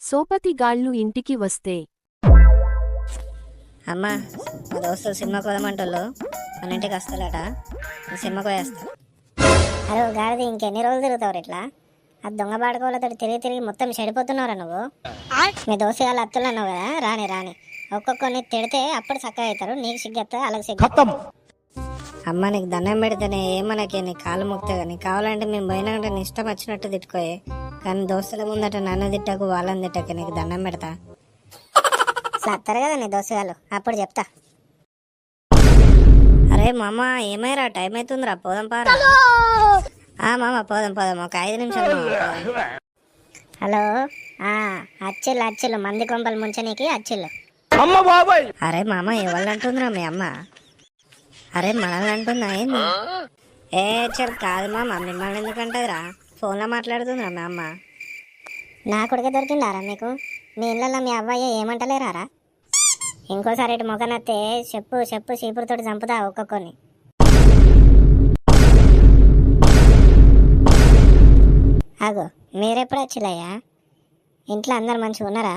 సోపతిగాళ్ళు ఇంటికి వస్తే అమ్మా మా దోస్తులు సినిమాకి పోదామంటోళ్ళు మన ఇంటికి వస్తారట సినిమాకి పోయేస్తా. అరే గాడిది ఇంకెన్ని రోజులు తిరుగుతావు ఇట్లా? ఆ దొంగ బాడుకోలతో తిరిగి తిరిగి మొత్తం చెడిపోతున్నావురా నువ్వు. మీ దోస్తు వాళ్ళు అత్తులు అన్నావు కదా, రాని రాని ఒక్కొక్కరిని తిడితే అప్పుడు చక్కగా అవుతారు. నీకు సిగ్గెత్తా అలాగే సిగ్గు. అమ్మ నీకు దండం పెడితేనే ఏమనకే నీ కాలు మొక్తే కానీ కావాలంటే మేము పోయినాకంటే నీ ఇష్టం వచ్చినట్టు తిట్టుకోయే, కానీ దోస్తుల ముందట నన్ను తిట్టకు వాళ్ళని తిట్టకు, నీకు దండం పెడతా. సత్తారు కదా నీ దోస్తుగాళ్ళు, అప్పుడు చెప్తా. అరే మామ ఏమైరా టైం అవుతుందిరా, పోదాం పారా. మామ పోదాం పోదాం, ఒక 5 నిమిషాలు. హలో అచ్చిళ్ళు మంది కొంపలు ముంచనీకి అచ్చిళ్ళు. అరే మామ ఎవళ్ళు అంటుందిరా మీ అమ్మ? అరే మనల్ని అంటుందా ఏంది? చల్ కాదు మామ, మిమ్మల్ని ఎందుకంటదిరా, ఫోన్లో మాట్లాడుతుందిరా మీ అమ్మ. నా కొడుకే దొరికిందారా మీకు? మీ ఇళ్ళల్లో మీ అవ్వయ్య ఏమంటలేరారా? ఇంకోసారి ఇటు మొగనత్తే చెప్పు చెప్పు చీపురుతోటి చంపుతా ఒక్కొక్కరిని. ఆగో మీరెప్పుడు వచ్చిలయ్యా? ఇంట్లో అందరు మంచిగా ఉన్నారా?